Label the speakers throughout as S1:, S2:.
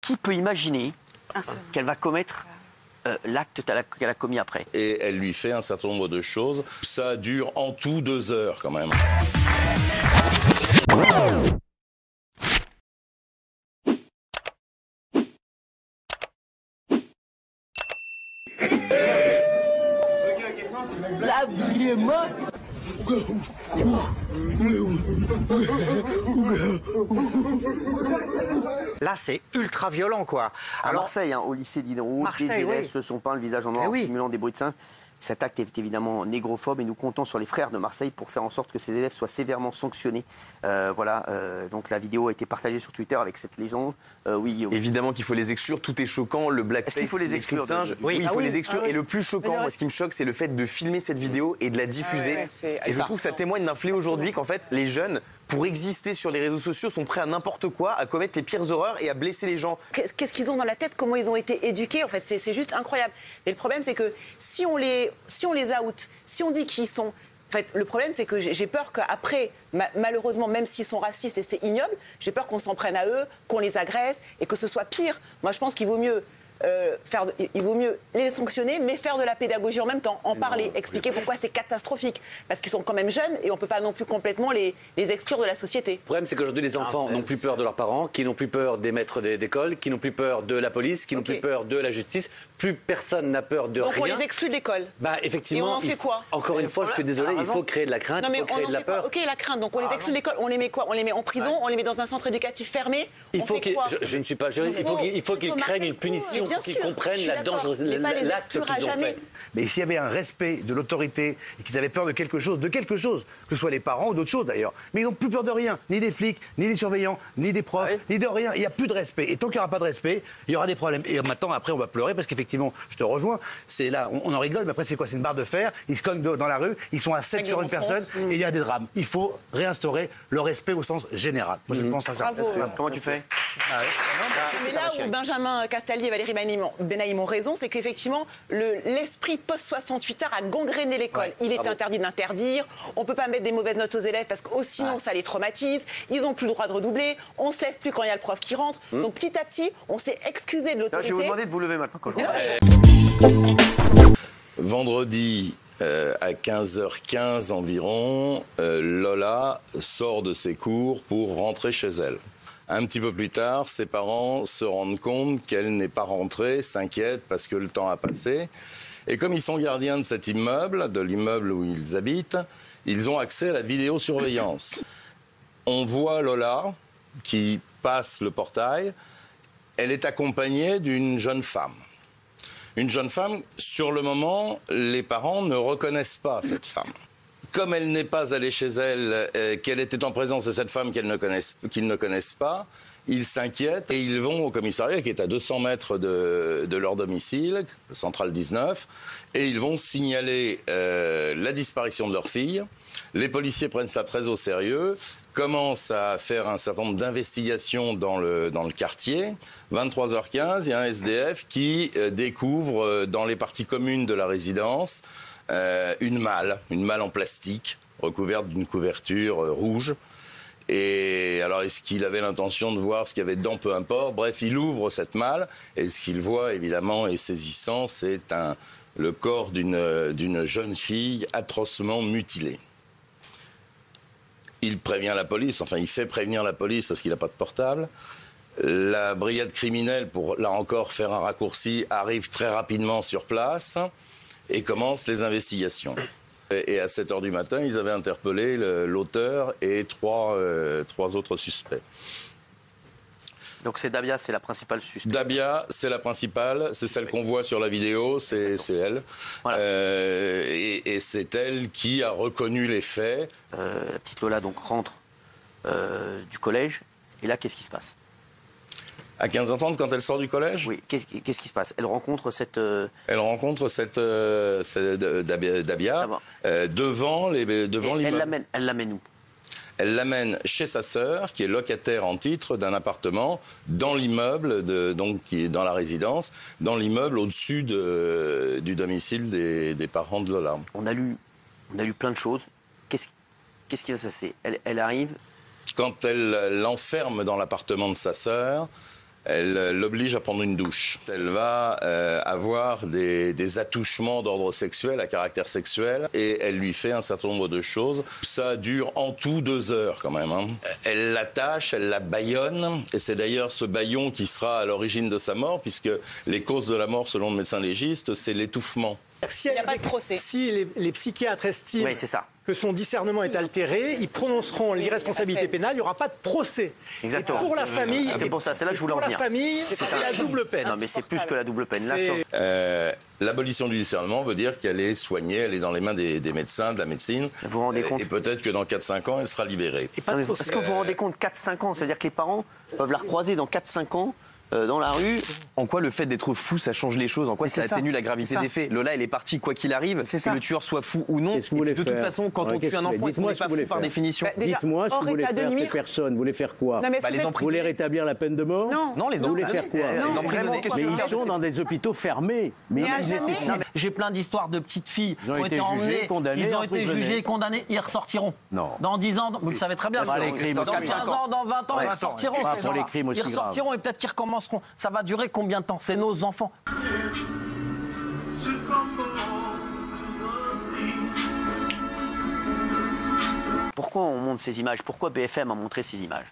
S1: qui peut imaginer qu'elle va commettre l'acte qu'elle a commis après?
S2: Et elle lui fait un certain nombre de choses. Ça dure en tout 2 heures quand même.
S1: La vie est morte.
S3: Là, c'est ultra violent, quoi.
S1: À Marseille, au lycée d'Hydro, des élèves se sont peints le visage en noir en simulant des bruits de singes. Cet acte est évidemment négrophobe et nous comptons sur les frères de Marseille pour faire en sorte que ces élèves soient sévèrement sanctionnés. Donc la vidéo a été partagée sur Twitter avec cette légende. Oui.
S4: Évidemment qu'il faut les exclure, tout est choquant, le blackface,
S1: est-ce qu'il faut les exclure
S4: Oui, il faut les exclure. Et le plus choquant, moi, ce qui me choque, c'est le fait de filmer cette vidéo et de la diffuser. Et je trouve que ça témoigne d'un fléau aujourd'hui qu'en fait, les jeunes, pour exister sur les réseaux sociaux, sont prêts à n'importe quoi, à commettre les pires horreurs et à blesser les gens.
S5: Qu'est-ce qu'ils ont dans la tête? Comment ils ont été éduqués? En fait, c'est juste incroyable. Mais le problème, c'est que si on les out, si on dit qui ils sont... En fait, le problème, c'est que j'ai peur qu'après, malheureusement, même s'ils sont racistes et c'est ignoble, j'ai peur qu'on s'en prenne à eux, qu'on les agresse et que ce soit pire. Moi, je pense qu'il vaut mieux... il vaut mieux les sanctionner, mais faire de la pédagogie en même temps, en parler, expliquer pourquoi c'est catastrophique. Parce qu'ils sont quand même jeunes et on ne peut pas non plus complètement les exclure de la société.
S6: Le problème, c'est qu'aujourd'hui, les enfants n'ont plus peur de leurs parents, qui n'ont plus peur des maîtres d'école, qui n'ont plus peur de la police, qui n'ont plus peur de la justice. Plus personne n'a peur de rien.
S5: Donc on les exclut de l'école.
S6: Effectivement.
S5: Et on en fait quoi?
S6: Encore une fois, je suis désolé, il faut créer de la crainte, il faut créer de la peur.
S5: Ok, la crainte. Donc on les exclut de l'école. On les met quoi? On les met en prison, on les met dans un centre éducatif fermé.
S6: Il faut je ne suis pas juriste, il faut qu'ils craignent une punition pour qu'ils comprennent la dangerosité, l'acte qu'ils ont fait.
S7: Mais s'il y avait un respect de l'autorité et qu'ils avaient peur de quelque chose, que ce soit les parents ou d'autres choses d'ailleurs, mais ils n'ont plus peur de rien, ni des flics, ni des surveillants, ni des profs, ni de rien. Il n'y a plus de respect. Et tant qu'il n'y aura pas de respect, il y aura des problèmes. Et maintenant, après, on va pleurer parce qu'effectivement, je te rejoins, c'est là, on en rigole, mais après, c'est quoi? C'est une barre de fer, ils se cognent dans la rue, ils sont à 7 sur une personne et il y a des drames. Il faut réinstaurer le respect au sens général. Moi, je pense à ça.
S1: Comment tu fais?
S5: Mais là où Benjamin Castaldi et Valérie Benaïm ont raison, c'est qu'effectivement, l'esprit post-68 heures a gangréné l'école. Il était interdit d'interdire, on ne peut pas mettre des mauvaises notes aux élèves parce que sinon ça les traumatise, ils n'ont plus le droit de redoubler, on ne se lève plus quand il y a le prof qui rentre. Donc petit à petit, on s'est excusé de l'autorité.
S1: Je vais vous demander de vous lever maintenant.
S2: Vendredi à 15h15 environ, Lola sort de ses cours pour rentrer chez elle. Un petit peu plus tard, ses parents se rendent compte qu'elle n'est pas rentrée, s'inquiètent parce que le temps a passé. Et comme ils sont gardiens de cet immeuble, de l'immeuble où ils habitent, ils ont accès à la vidéosurveillance. On voit Lola qui passe le portail. Elle est accompagnée d'une jeune femme. Une jeune femme, sur le moment, les parents ne reconnaissent pas cette femme. Comme elle n'est pas allée chez elle, qu'elle était en présence de cette femme qu'ils ne connaissent pas, ils s'inquiètent et ils vont au commissariat qui est à 200 mètres de leur domicile, le Central 19, et ils vont signaler la disparition de leur fille. Les policiers prennent ça très au sérieux, commencent à faire un certain nombre d'investigations dans le quartier. 23h15, il y a un SDF qui découvre dans les parties communes de la résidence une malle en plastique recouverte d'une couverture rouge. Et alors, est-ce qu'il avait l'intention de voir ce qu'il y avait dedans? Peu importe. Bref, il ouvre cette malle et ce qu'il voit, évidemment, est saisissant, c'est le corps d'une jeune fille atrocement mutilée. Il prévient la police, enfin, il fait prévenir la police parce qu'il n'a pas de portable. La brigade criminelle, pour là encore faire un raccourci, arrive très rapidement sur place et commence les investigations. Et à 7h du matin, ils avaient interpellé l'auteur et trois autres suspects.
S1: Donc c'est Dabia, c'est la principale suspecte.
S2: Dabia, c'est la principale, c'est celle qu'on voit sur la vidéo, c'est elle. Voilà. Et c'est elle qui a reconnu les faits.
S1: La petite Lola donc rentre du collège, et là qu'est-ce qui se passe?
S2: À 15h30, quand elle sort du collège?
S1: Oui. Qu'est-ce qui se passe? Elle rencontre cette...
S2: Elle rencontre cette Dabia devant l'immeuble.
S1: Elle l'amène où?
S2: Elle l'amène chez sa sœur, qui est locataire en titre d'un appartement dans l'immeuble, donc qui est dans la résidence, dans l'immeuble au-dessus du domicile des parents de Lola.
S1: On a lu plein de choses. Qu'est-ce qui va se passer? Elle arrive.
S2: Quand elle l'enferme dans l'appartement de sa sœur, elle l'oblige à prendre une douche. Elle va avoir des attouchements d'ordre sexuel, à caractère sexuel, et elle lui fait un certain nombre de choses. Ça dure en tout 2 heures quand même. Hein. Elle l'attache, elle la bâillonne, et c'est d'ailleurs ce bâillon qui sera à l'origine de sa mort, puisque les causes de la mort, selon le médecin légiste, c'est l'étouffement.
S8: Si il n'y a pas de procès. Si les psychiatres estiment que son discernement est altéré, ils prononceront l'irresponsabilité pénale, il n'y aura pas de procès.
S1: Exactement.
S8: Et pour la famille,
S1: c'est pour ça, c'est là que je voulais en venir.
S8: Pour la famille, c'est la double peine.
S1: Non, mais c'est plus que la double peine.
S2: L'abolition du discernement veut dire qu'elle est soignée, elle est dans les mains des médecins, de la médecine.
S1: Vous vous rendez compte?
S2: Et peut-être que dans 4-5 ans, elle sera libérée.
S1: Est-ce que vous vous rendez compte, 4-5 ans, ça veut dire que les parents peuvent la recroiser dans 4-5 ans dans la rue.
S4: En quoi le fait d'être fou, ça change les choses? En quoi ça atténue la gravité des faits? Lola, elle est partie quoi qu'il arrive, que le tueur soit fou ou non. De toute façon, quand on tue un enfant, est-ce qu'on n'est pas fou par définition?
S9: Dites-moi ce que vous voulez faire ces personnes. Vous voulez faire quoi? Vous voulez rétablir la peine de mort?
S4: Non, les
S9: Vous voulez faire quoi? Mais ils sont dans des hôpitaux fermés.
S10: J'ai plein d'histoires de petites filles
S9: qui ont été jugées, condamnées.
S10: Ils ont été jugés, condamnés, ils ressortiront.
S9: Non.
S10: Dans 10 ans, vous le savez très bien. Dans 15 ans, dans 20 ans, ils ressortiront. Ils ressortiront et peut-être qu'ils recommenceront. Ça va durer combien de temps? C'est nos enfants.
S1: Pourquoi on montre ces images? Pourquoi BFM a montré ces images?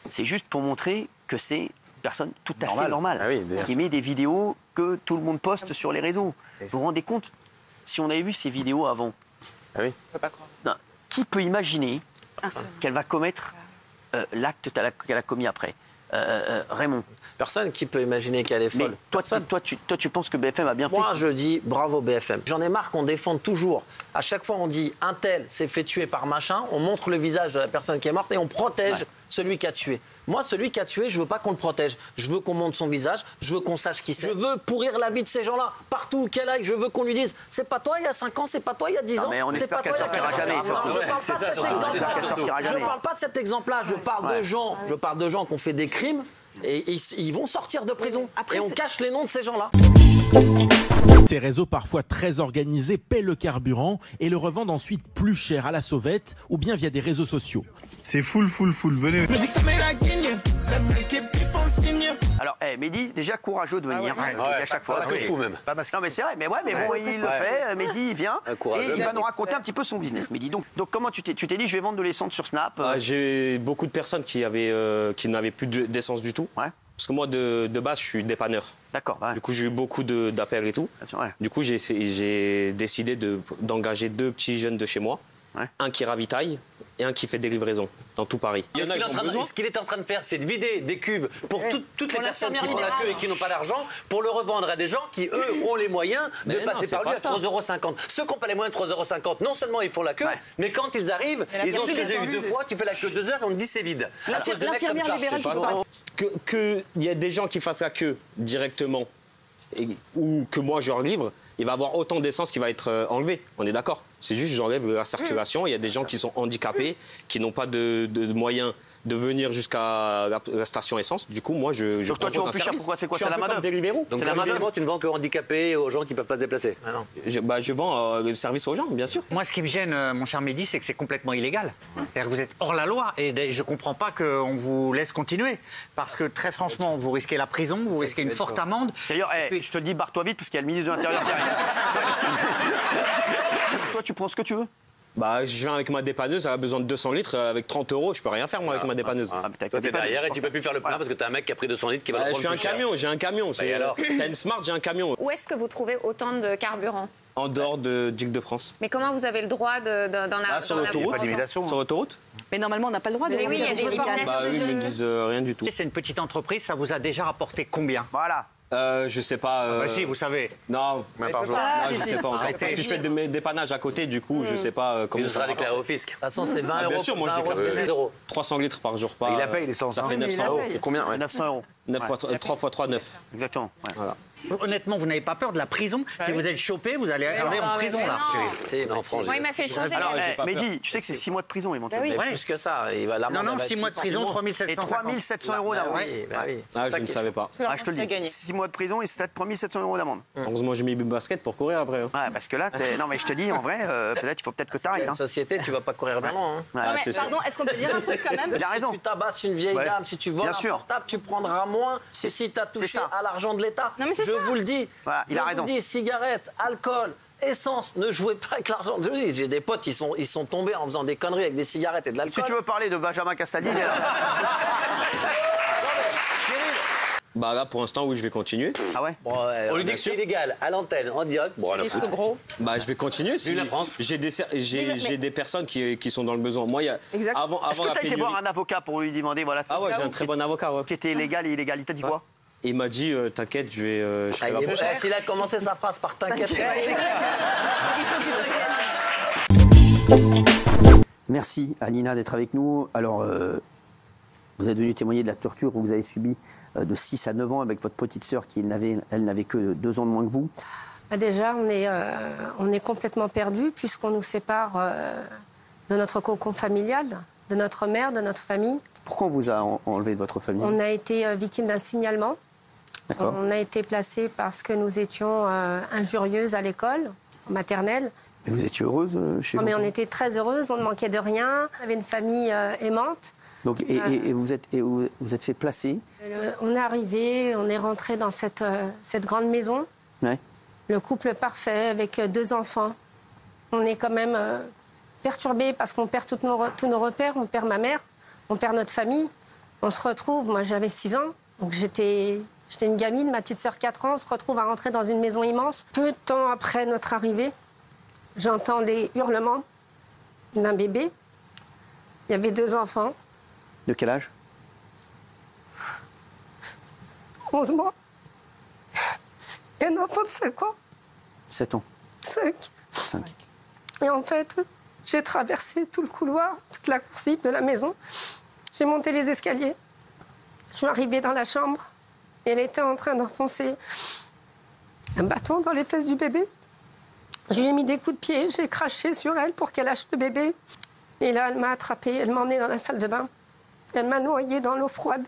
S1: C'est juste pour montrer que c'est une personne tout à fait normale, qui met des vidéos que tout le monde poste sur les réseaux. Vous vous rendez compte? Si on avait vu ces vidéos avant, qui peut imaginer qu'elle va commettre l'acte qu'elle a commis après? Raymond.
S10: Personne qui peut imaginer qu'elle est folle.
S1: Mais toi, tu penses que BFM a bien fait?
S10: Moi, je dis bravo BFM. J'en ai marre qu'on défende toujours. À chaque fois, on dit un tel s'est fait tuer par machin, on montre le visage de la personne qui est morte et on protège celui qui a tué. Moi, celui qui a tué, je veux pas qu'on le protège. Je veux qu'on montre son visage, je veux qu'on sache qui c'est. Je veux pourrir la vie de ces gens-là. Partout où qu'elle aille, je veux qu'on lui dise c'est pas toi il y a 5 ans, c'est pas toi il y a 10 ans.
S1: Mais on espère qu'elle sortira jamais.
S10: Je parle pas de cet exemple-là. Je parle de gens qui ont fait des crimes et ils vont sortir de prison. Et on cache les noms de ces gens-là.
S11: Ces réseaux parfois très organisés paient le carburant et le revendent ensuite plus cher à la sauvette ou bien via des réseaux sociaux.
S12: C'est full, venez.
S1: Alors, Mehdi, déjà courageux de venir à chaque fois.
S4: Parce que fou même.
S1: Non mais c'est vrai, mais bon, il le fait. Mehdi, il vient et il va nous raconter un petit peu son business. Mehdi, donc comment tu t'es dit, je vais vendre de l'essence sur Snap?
S13: J'ai beaucoup de personnes qui n'avaient plus d'essence du tout. Parce que moi, de base, je suis dépanneur.
S1: D'accord.
S13: Du coup, j'ai eu beaucoup d'appels et tout. Du coup, j'ai décidé d'engager 2 petits jeunes de chez moi. Un qui ravitaille et un qui fait des livraisons dans tout Paris.
S6: Ce qu'il est en train de faire, c'est de vider des cuves pour toutes les personnes qui font la queue et qui n'ont pas d'argent pour le revendre à des gens qui, eux, ont les moyens de passer par lui à 3,50 €. Ceux qui n'ont pas les moyens de 3,50 €, non seulement ils font la queue, mais quand ils arrivent, ils ont ce que j'ai eu 2 fois, tu fais la queue 2 heures et on te dit c'est vide.
S13: L'infirmière libérale, c'est pas ça. Qu'il y ait des gens qui fassent la queue directement ou que moi je leur livre, il va y avoir autant d'essence qui va être enlevé. On est d'accord. C'est juste que j'enlève la circulation. Il y a des gens qui sont handicapés, qui n'ont pas de moyens de venir jusqu'à la station essence. Du coup, moi, je
S1: donc toi, tu vends plus cher. Pourquoi? C'est quoi? C'est la main-d'œuvre.
S6: Donc, la main-d'œuvre, tu ne vends qu'aux handicapés et aux gens qui ne peuvent pas se déplacer.
S13: Je vends le service aux gens, bien sûr.
S3: Moi, ce qui me gêne, mon cher Mehdi, c'est que c'est complètement illégal. C'est-à-dire que vous êtes hors la loi et je ne comprends pas qu'on vous laisse continuer. Parce que très franchement, vous risquez la prison, vous risquez une forte amende.
S1: D'ailleurs, je te le dis, barre-toi vite parce qu'il y a le ministre de l'Intérieur qui arrive. Toi, tu prends ce que tu veux?
S13: Je viens avec ma dépanneuse, elle a besoin de 200 litres, avec 30 €, je peux rien faire moi avec ma dépanneuse.
S6: Toi t'es derrière et tu peux plus faire le plein parce que t'as un mec qui a pris 200 litres qui va le prendre.
S13: Je suis un camion, j'ai un camion. T'as une Smart, j'ai un camion.
S14: Où est-ce que vous trouvez autant de carburant?
S13: En dehors d'Île-de-France.
S14: Mais comment vous avez le droit d'en avoir?
S13: Sur l'autoroute. Sur l'autoroute.
S5: Mais normalement, on n'a pas le droit de...
S14: Mais oui, il y a des limites.
S13: Ils ne disent rien du tout.
S3: C'est une petite entreprise, ça vous a déjà rapporté combien?
S1: Voilà.
S13: Je sais pas.
S3: Si, vous savez.
S13: Non,
S3: même par jour.
S13: Je sais pas encore. Parce que je fais des dépannages à côté, du coup, je sais pas comment.
S6: Ce sera déclaré au fisc. De toute
S10: façon, c'est 20 €.
S13: Bien sûr, moi je déclare 300 litres par jour.
S7: Il a payé l'essence.
S13: Ça fait 900 €.
S1: Combien? 900 €.
S13: 3 fois 3, 9.
S1: Exactement.
S13: Voilà.
S3: Honnêtement, vous n'avez pas peur de la prison? Si vous êtes chopé, vous allez aller en prison, là.
S14: Non, franchement. Moi, il m'a fait changer.
S1: Alors, Mehdi, tu sais que c'est 6 mois de prison éventuellement.
S10: Oui, plus que ça.
S3: Non, 6 mois de prison, 3 700
S1: et 3 700 € d'amende.
S13: Je ne savais pas.
S1: Je te le dis, 6 mois de prison et c'est 3 700 € d'amende.
S13: Heureusement, j'ai mis mes baskets pour courir après.
S1: Ouais, parce que là, non, mais je te dis, en vrai, peut-être il faut peut-être que tu arrêtes.
S10: Une société, tu vas pas courir bien loin.
S14: Pardon, est-ce qu'on peut dire un truc quand même?
S1: Il a raison.
S10: Si tu tabasses une vieille dame, si tu voles un portable, tu prendras moins que si tu as touché à l'argent de l'État. Je vous le dis.
S1: Il a raison.
S10: Je vous dis, cigarettes, alcool, essence, ne jouez pas avec l'argent. J'ai des potes, ils sont tombés en faisant des conneries avec des cigarettes et de l'alcool.
S1: Si tu veux parler de Benjamin Castaldi,
S13: Bah là, pour l'instant, oui, je vais continuer.
S1: Ah ouais,
S6: on lui dit que c'est illégal, à l'antenne, en direct. Bon, rien à foutre.
S5: Gros.
S13: Bah, je vais continuer.
S6: Vive la France.
S13: J'ai des personnes qui sont dans le besoin. Moi, il y a... Avant
S1: Est-ce que
S13: la
S1: tu as été
S13: pénurie...
S1: voir un avocat pour lui demander, voilà,
S13: Ah ouais, j'ai un très bon avocat, ouais.
S1: Qui était légal et illégal, il t'a dit quoi?
S13: Il m'a dit, t'inquiète, je serai là pour ça.
S10: S'il a commencé sa phrase par t'inquiète.
S1: Merci Alina d'être avec nous. Alors, vous êtes venu témoigner de la torture que vous avez subie de 6 à 9 ans avec votre petite sœur qui elle n'avait que 2 ans de moins que vous.
S15: Déjà, on est complètement perdus puisqu'on nous sépare de notre cocon familial, de notre mère, de notre famille.
S1: Pourquoi on vous a enlevé de votre famille?
S15: On a été victime d'un signalement.
S1: D'accord.
S15: On a été placés parce que nous étions injurieuses à l'école maternelle.
S1: Et vous étiez heureuse chez vous?
S15: Mais on était très heureuses, on ne manquait de rien. On avait une famille aimante.
S1: Donc, et vous êtes fait placer?
S15: On est arrivé, on est rentré dans cette grande maison.
S1: Ouais.
S15: Le couple parfait avec 2 enfants. On est quand même perturbés parce qu'on perd tous nos repères. On perd ma mère, on perd notre famille. On se retrouve, moi j'avais 6 ans, donc j'étais une gamine, ma petite sœur 4 ans. On se retrouve à rentrer dans une maison immense. Peu de temps après notre arrivée, j'entends des hurlements d'un bébé. Il y avait 2 enfants.
S1: De quel âge?
S15: 11 mois. Et un enfant de 5 ans.
S1: 7 ans.
S15: 5. Et en fait, j'ai traversé tout le couloir, toute la coursive de la maison. J'ai monté les escaliers. Je suis arrivée dans la chambre. Et elle était en train d'enfoncer un bâton dans les fesses du bébé. Je lui ai mis des coups de pied, j'ai craché sur elle pour qu'elle lâche le bébé. Et là, elle m'a attrapée, elle m'a emmenée dans la salle de bain. Elle m'a noyée dans l'eau froide.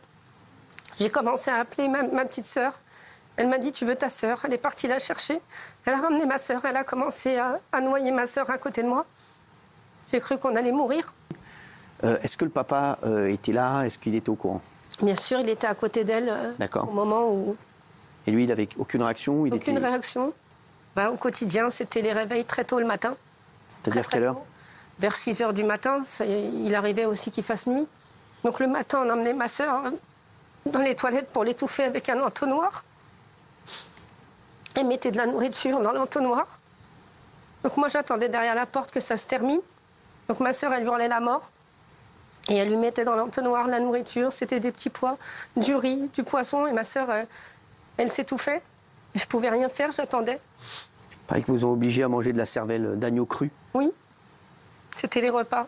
S15: J'ai commencé à appeler ma petite sœur. Elle m'a dit, tu veux ta sœur? Elle est partie la chercher. Elle a ramené ma sœur. Elle a commencé à noyer ma sœur à côté de moi. J'ai cru qu'on allait mourir.
S1: Est-ce que le papa était là? Est-ce qu'il était au courant?
S15: Bien sûr, il était à côté d'elle au moment où...
S1: Et lui, il n'avait aucune réaction?
S15: Aucune réaction. Au quotidien, c'était les réveils très tôt le matin.
S1: C'est-à-dire quelle heure?
S15: Vers 6 h du matin. Il arrivait aussi qu'il fasse nuit. Donc le matin, on emmenait ma sœur dans les toilettes pour l'étouffer avec un entonnoir. Elle mettait de la nourriture dans l'entonnoir. Donc moi, j'attendais derrière la porte que ça se termine. Donc ma sœur, elle hurlait la mort. Et elle lui mettait dans l'entonnoir la nourriture. C'était des petits pois, du riz, du poisson. Et ma sœur, elle s'étouffait. Je ne pouvais rien faire, j'attendais.
S1: Pareil que vous ont obligé à manger de la cervelle d'agneau cru.
S15: Oui, c'était les repas.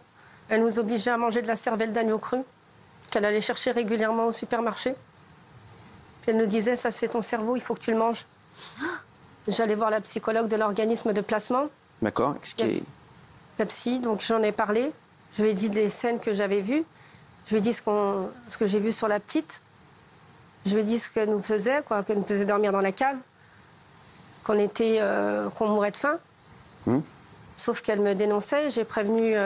S15: Elle nous obligeait à manger de la cervelle d'agneau cru, qu'elle allait chercher régulièrement au supermarché. Puis elle nous disait, ça c'est ton cerveau, il faut que tu le manges. J'allais voir la psychologue de l'organisme de placement.
S1: D'accord.
S15: La psy, donc j'en ai parlé. Je lui ai dit des scènes que j'avais vues. Je lui ai dit ce que j'ai vu sur la petite. Je lui ai dit ce qu'elle nous faisait, qu'elle nous faisait dormir dans la cave, qu'on mourait de faim. Sauf qu'elle me dénonçait. J'ai prévenu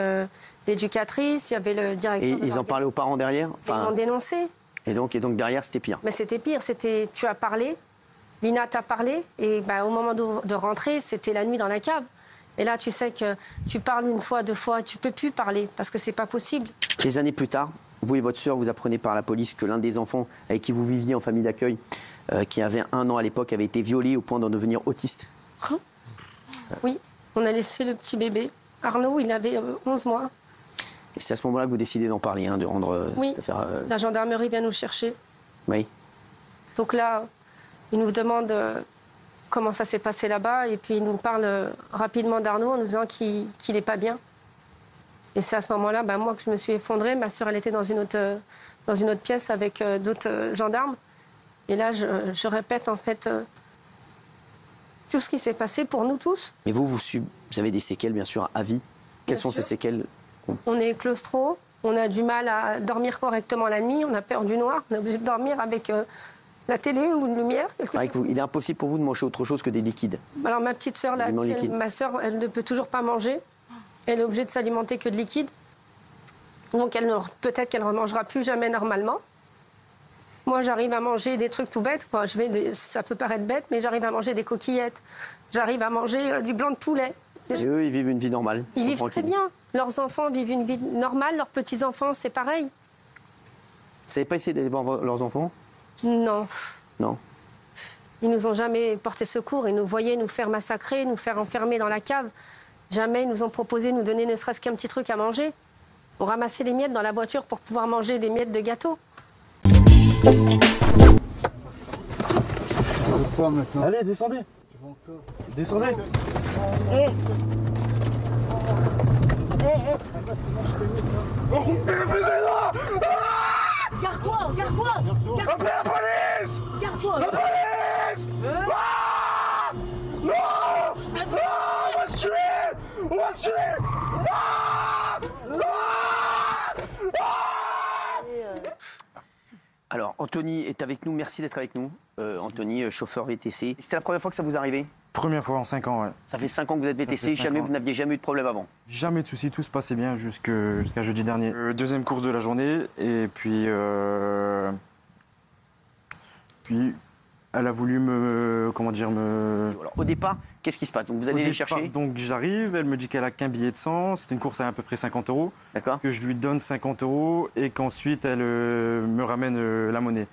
S15: l'éducatrice, il y avait le directeur.
S1: Et ils en parlaient aux parents derrière?
S15: Ils m'ont dénoncé.
S1: Et donc derrière, c'était pire?
S15: Mais c'était pire. C'était tu as parlé, Lina t'a parlé, et au moment de rentrer, c'était la nuit dans la cave. Et là, tu sais que tu parles 1 fois, 2 fois, tu peux plus parler parce que c'est pas possible.
S1: Des années plus tard, vous et votre sœur, vous apprenez par la police que l'un des enfants avec qui vous viviez en famille d'accueil, qui avait 1 an à l'époque, avait été violé au point d'en devenir autiste.
S15: Oui, on a laissé le petit bébé. Arnaud, il avait 11 mois.
S1: Et c'est à ce moment-là que vous décidez d'en parler, de rendre cette affaire...
S15: La gendarmerie vient nous chercher.
S1: Oui.
S15: Donc là, il nous demande comment ça s'est passé là-bas, et puis il nous parle rapidement d'Arnaud en nous disant qu'il n'est pas bien. Et c'est à ce moment-là, moi, que je me suis effondrée. Ma sœur, elle était dans une autre pièce avec d'autres gendarmes. Et là, je répète, en fait, tout ce qui s'est passé pour nous tous.
S1: Et vous avez des séquelles, bien sûr, à vie. Quelles sont ces séquelles?
S15: On est claustro, on a du mal à dormir correctement la nuit, on a peur du noir, on est obligé de dormir avec la télé ou une lumière.
S1: Il est impossible pour vous de manger autre chose que des liquides.
S15: Alors ma petite sœur, ma sœur, elle ne peut toujours pas manger. Elle est obligée de s'alimenter que de liquide. Donc peut-être qu'elle ne remangera plus jamais normalement. Moi, j'arrive à manger des trucs tout bêtes, quoi. Ça peut paraître bête, mais j'arrive à manger des coquillettes. J'arrive à manger du blanc de poulet.
S1: Et eux, ils vivent une vie normale.
S15: Ils vivent très bien. Leurs enfants vivent une vie normale, leurs petits-enfants, c'est pareil.
S1: Vous n'avez pas essayé d'aller voir leurs enfants?
S15: Non.
S1: Non.
S15: Ils nous ont jamais porté secours. Ils nous voyaient nous faire massacrer, nous faire enfermer dans la cave. Jamais ils nous ont proposé de nous donner ne serait-ce qu'un petit truc à manger. On ramassait les miettes dans la voiture pour pouvoir manger des miettes de gâteau.
S12: Allez, descendez. Descendez.
S16: Garde-toi, garde-toi.
S12: Appelez la police.
S16: Garde-toi.
S12: La police. Non. Non, on va se tuer. On va se tuer.
S1: Alors, Anthony est avec nous. Merci d'être avec nous. Anthony, chauffeur VTC. C'était la première fois que ça vous arrivait?
S17: Première fois en 5 ans, ouais.
S1: Ça fait 5 ans que vous êtes VTC, vous n'aviez jamais eu de problème avant?
S17: Jamais de soucis, tout se passait bien jusqu'à jeudi dernier. Deuxième course de la journée, et puis elle a voulu
S1: Alors, au départ, qu'est-ce qui se passe? Donc vous allez les chercher?
S17: Donc j'arrive, elle me dit qu'elle a qu'un billet de 100, c'est une course à peu près 50 €.
S1: D'accord.
S17: Que je lui donne 50 € et qu'ensuite elle me ramène la monnaie.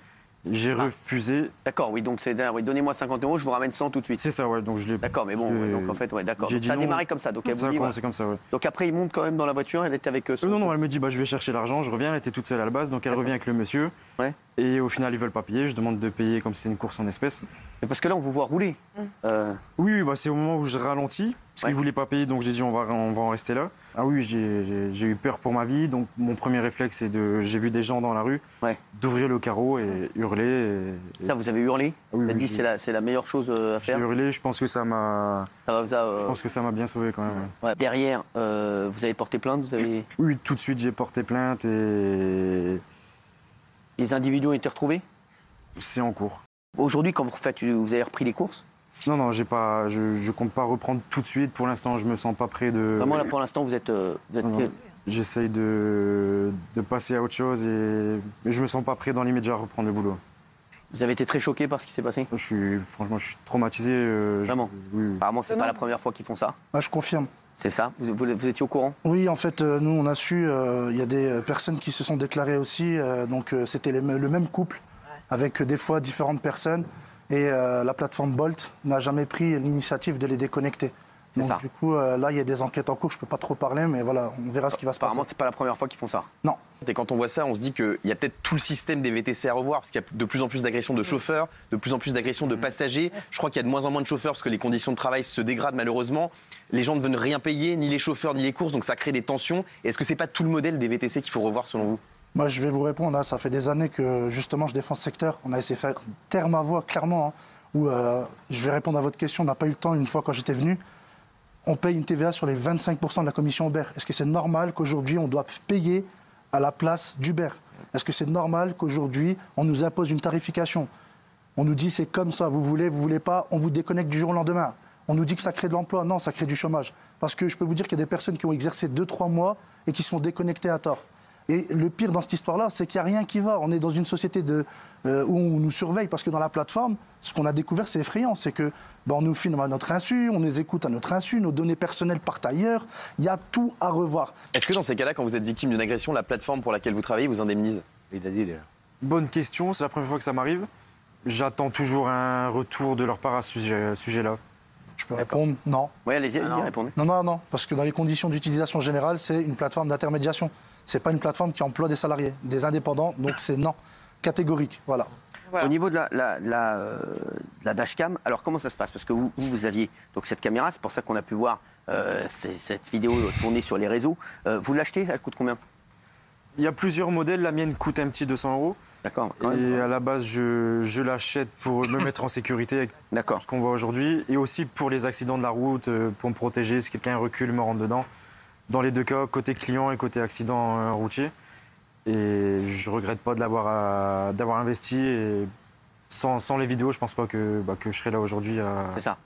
S17: J'ai refusé.
S1: D'accord, oui, donc c'est oui, donnez-moi 50 €, je vous ramène 100 tout de suite.
S17: C'est ça, ouais. Donc je l'ai.
S1: D'accord, mais bon, donc en fait, ouais, d'accord. Ça a démarré comme ça. Donc elle vous dit,
S17: c'est comme ça, ouais.
S1: Donc après, il monte quand même dans la voiture, elle était avec eux.
S17: Non, elle me dit, je vais chercher l'argent, je reviens, elle était toute seule à la base, donc elle revient avec le monsieur.
S1: Ouais.
S17: Et au final, ils veulent pas payer, je demande de payer comme c'était une course en espèces.
S1: Mais parce que là, on vous voit rouler.
S17: Oui, c'est au moment où je ralentis, parce qu'ils voulaient pas payer, donc j'ai dit, on va en rester là. Ah oui, j'ai eu peur pour ma vie, donc mon premier réflexe, j'ai vu des gens dans la rue, d'ouvrir le carreau et hurler.
S1: Ça, vous avez hurlé?
S17: Oui,
S1: vous avez dit c'est la meilleure chose à faire?
S17: J'ai hurlé, je pense que ça m'a... Je pense que ça m'a bien sauvé quand même.
S1: Ouais. Derrière, vous avez porté plainte?
S17: Oui, tout de suite, j'ai porté plainte et...
S1: Les individus ont été retrouvés?
S17: C'est en cours.
S1: Aujourd'hui, quand vous avez repris les courses?
S17: Non, je compte pas reprendre tout de suite. Pour l'instant, je me sens pas prêt de...
S1: Vraiment, là, pour l'instant, vous êtes
S17: J'essaye de passer à autre chose, mais je me sens pas prêt dans l'immédiat à reprendre le boulot.
S1: Vous avez été très choqué par ce qui s'est passé?
S17: Franchement, je suis traumatisé.
S1: Vraiment?
S17: Oui.
S1: Apparemment, c'est pas la première fois qu'ils font ça?
S18: Je confirme.
S1: C'est ça? Vous étiez au courant?
S18: Oui, en fait, nous, on a su, il y a des personnes qui se sont déclarées aussi, donc c'était le même couple, avec des fois différentes personnes, et la plateforme Bolt n'a jamais pris l'initiative de les déconnecter. Donc du coup, là, il y a des enquêtes en cours, je ne peux pas trop parler, mais voilà, on verra ce qui va se passer.
S1: Apparemment, c'est pas la première fois qu'ils font ça.
S18: Non.
S4: Et quand on voit ça, on se dit qu'il y a peut-être tout le système des VTC à revoir, parce qu'il y a de plus en plus d'agressions de chauffeurs, de plus en plus d'agressions de passagers. Je crois qu'il y a de moins en moins de chauffeurs, parce que les conditions de travail se dégradent malheureusement. Les gens ne veulent rien payer, ni les chauffeurs, ni les courses, donc ça crée des tensions. Et est-ce que c'est pas tout le modèle des VTC qu'il faut revoir selon vous?
S18: Moi, je vais vous répondre, ça fait des années que justement je défends ce secteur. On a essayé de faire taire ma voix clairement, où je vais répondre à votre question, on n'a pas eu le temps une fois quand j'étais venu. On paye une TVA sur les 25% de la commission Uber. Est-ce que c'est normal qu'aujourd'hui, on doit payer à la place d'Uber? Est-ce que c'est normal qu'aujourd'hui, on nous impose une tarification? On nous dit c'est comme ça, vous voulez pas, on vous déconnecte du jour au lendemain. On nous dit que ça crée de l'emploi. Non, ça crée du chômage. Parce que je peux vous dire qu'il y a des personnes qui ont exercé 2-3 mois et qui se sont déconnectées à tort. Et le pire dans cette histoire-là, c'est qu'il n'y a rien qui va. On est dans une société où on nous surveille, parce que dans la plateforme, ce qu'on a découvert, c'est effrayant. C'est que on nous filme à notre insu, on les écoute à notre insu, nos données personnelles partent ailleurs. Il y a tout à revoir.
S4: Est-ce que dans ces cas-là, quand vous êtes victime d'une agression, la plateforme pour laquelle vous travaillez vous indemnise?
S17: Bonne question, c'est la première fois que ça m'arrive. J'attends toujours un retour de leur part à ce sujet-là.
S18: Je peux répondre non.
S1: Oui, allez-y, répondez.
S18: Non, parce que dans les conditions d'utilisation générale, c'est une plateforme d'intermédiation. C'est pas une plateforme qui emploie des salariés, des indépendants, donc c'est non, catégorique, voilà.
S1: Au niveau de la dashcam, alors comment ça se passe? Parce que vous aviez donc cette caméra, c'est pour ça qu'on a pu voir cette vidéo tournée sur les réseaux. Vous l'achetez, elle coûte combien?
S17: Il y a plusieurs modèles. La mienne coûte un petit 200 €.
S1: D'accord.
S17: Et à la base, je l'achète pour me mettre en sécurité avec ce qu'on voit aujourd'hui. Et aussi pour les accidents de la route, pour me protéger si quelqu'un recule, me rentre dedans. Dans les deux cas, côté client et côté accident routier. Et je regrette pas d'avoir investi. Et sans les vidéos, je pense pas que je serais là aujourd'hui.
S1: C'est ça.